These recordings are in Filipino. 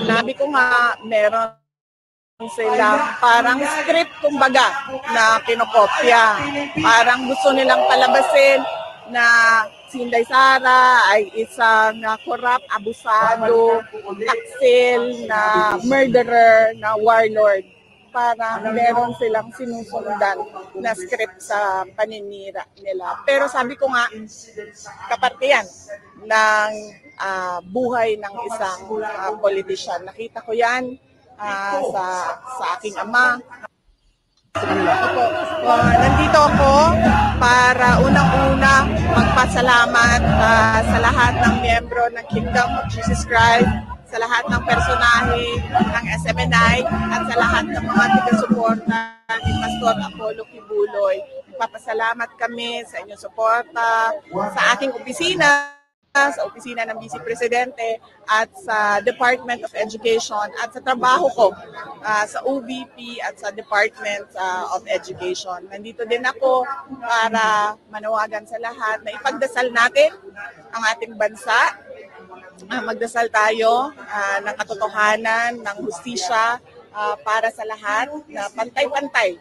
Sinabi ko nga, meron silang parang script kumbaga na kinokopya. Parang gusto nilang palabasin na si Inday Sara ay isang corrupt, abusado, taksil, na murderer, na warlord. Parang meron silang sinusundan na script sa paninira nila. Pero sabi ko nga, kaparte yan ng buhay ng isang politician. Nakita ko yan sa aking ama. Nandito ako para unang-una magpasalamat sa lahat ng miyembro ng Kingdom of Jesus Christ, sa lahat ng personahe ng SMNI at sa lahat ng mga taga-suporta ni Pastor Apollo Kibuloy. Magpapasalamat kami sa inyong suporta, sa aking opisina, sa opisina ng Vice Presidente at sa Department of Education at sa trabaho ko sa OVP at sa Department of Education. Nandito din ako para manawagan sa lahat na ipagdasal natin ang ating bansa. Magdasal tayo ng katotohanan, ng hustisya para sa lahat, na pantay-pantay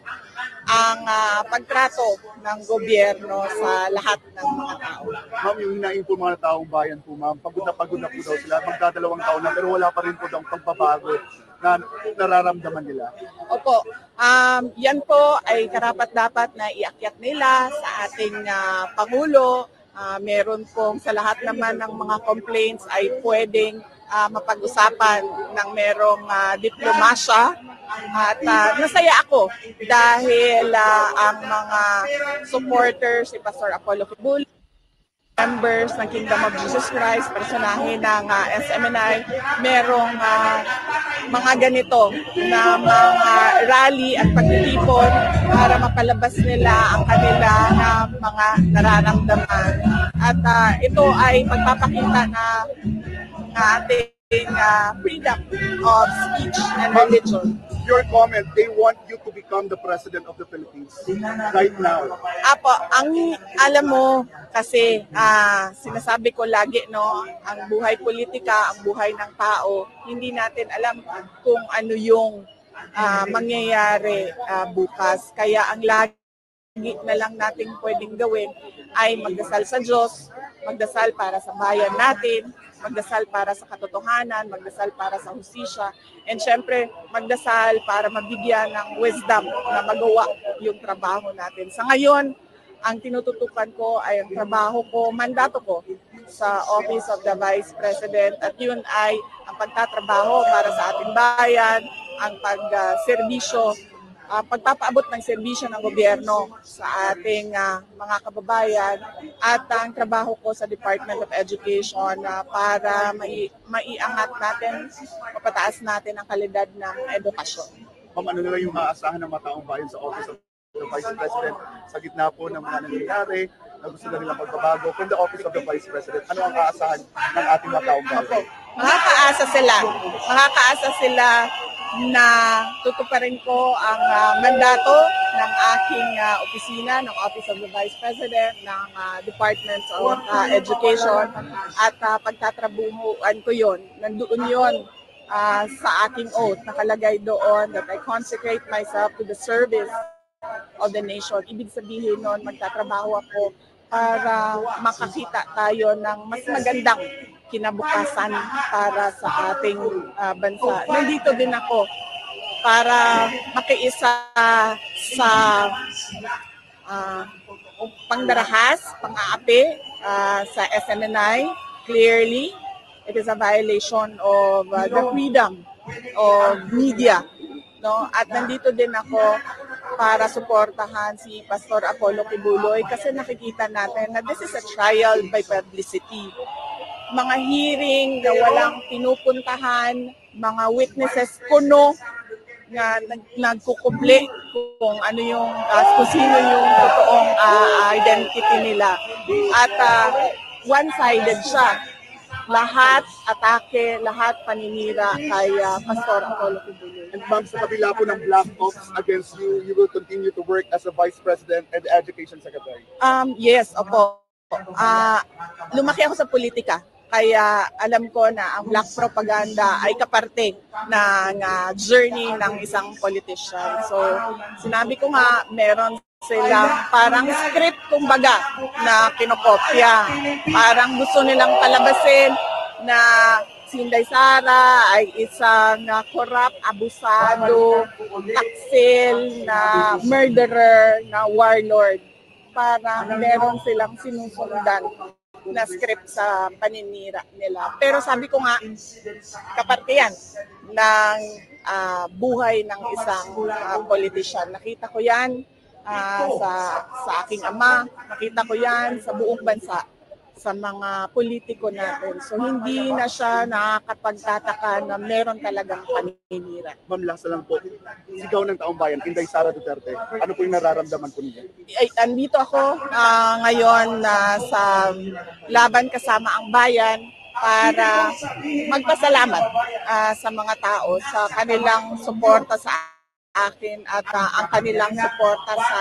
ang pagtrato ng gobyerno sa lahat ng mga tao. Ma'am, yung hinaing po mga taong bayan po, ma'am, pagod na po daw sila, magdadalawang taon na, pero wala pa rin po daw pagbabago na nararamdaman nila. Opo, yan po ay karapat-dapat na iakyat nila sa ating Pangulo. Meron pong sa lahat naman ng mga complaints ay pwedeng mapag-usapan ng merong diplomasya. At nasaya ako dahil ang mga supporters ni Pastor Apollo Kibuloy, members ng Kingdom of Jesus Christ, personahe ng SMNI, merong mga ganito na mga rally at pagtitipon para mapalabas nila ang kanila na mga nararamdaman. At ito ay pagpapakita na ating freedom of speech and religion. Your comment, they want you to become the President of the Philippines right now. Apo, ang alam mo kasi sinasabi ko lagi, no, ang buhay politika, ang buhay ng tao, hindi natin alam kung ano yung mangyayari bukas. Kaya ang lagi na lang natin pwedeng gawin ay magdasal sa Diyos, magdasal para sa bayan natin, magdasal para sa katotohanan, magdasal para sa hustisya, and syempre magdasal para mabigyan ng wisdom na magawa yung trabaho natin. Sa ngayon, ang tinututukan ko ay ang trabaho ko, mandato ko sa Office of the Vice President, at yun ay ang pagtatrabaho para sa ating bayan, ang pagserbisyo, pagpapaabot ng serbisyo ng gobyerno sa ating mga kababayan, at ang trabaho ko sa Department of Education para maiangat natin, mapataas natin ang kalidad ng edukasyon. Ma'am, ano na yung maaasahan ng mga taong bayan sa Office of the Vice President sa gitna po ng mga nangyayari na gusto na nilang magbabago? From the Office of the Vice President, ano ang aasahan ng ating mga taong bayan? Okay. Makakaasa sila na tutuparin ko ang mandato ng aking opisina, ng Office of the Vice President, ng Department of Education, at pagtatrabuhuan ko yun. Nandoon yun sa aking oath, nakalagay doon that I consecrate myself to the service of the nation. Ibig sabihin nun, magtatrabaho ako para makakita tayo ng mas magandang kinabukasan para sa ating bansa. Nandito din ako para makiisa sa pangdarahas, pang-aapi sa SMNI. Clearly, it is a violation of the freedom of media. No? At nandito din ako para suportahan si Pastor Apollo Kibuloy kasi nakikita natin na this is a trial by publicity. Mga hearing na walang pinupuntahan, mga witnesses kuno na nagkukubli kung ano yung kung sino yung totoong identity nila. At one-sided siya. Lahat atake, lahat paninira kay Pastor Apollo Kibuloy. And ma'am, sa kabila po ng black ops against you, you will continue to work as a Vice President and Education Secretary? Yes, opo. Lumaki ako sa politika. Kaya alam ko na ang black propaganda ay kaparte ng journey ng isang politician. So sinabi ko nga, meron silang parang script kumbaga na kinokopya. Parang gusto nilang palabasin na si Inday Sara ay isang corrupt, abusado, taksil, na murderer, na warlord. Parang meron silang sinusundan na script sa paninira nila. Pero sabi ko nga, kaparte yan ng buhay ng isang politician. Nakita ko yan sa aking ama, nakita ko yan sa buong bansa, sa mga politiko natin. So hindi na siya nakakapagtataka na meron talagang paninira. Ma'am, lasa lang po. Sigaw ng taong bayan, Inday Sara Duterte. Ano po yung nararamdaman po niyo? Andito ako ngayon sa Laban Kasama ang Bayan para magpasalamat sa mga tao sa kanilang suporta sa akin at ang kanilang suporta sa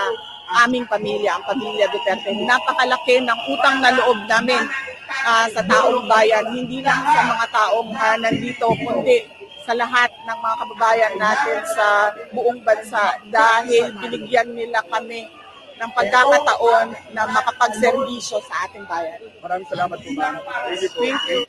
aming pamilya, ang pamilya Duterte. Napakalaki ng utang na loob namin sa taong bayan, hindi lang sa mga taong nandito, kundi sa lahat ng mga kababayan natin sa buong bansa dahil binigyan nila kami ng pagkakataon na makapagserbisyo sa ating bayan. Maraming salamat po, ma'am. Thank you.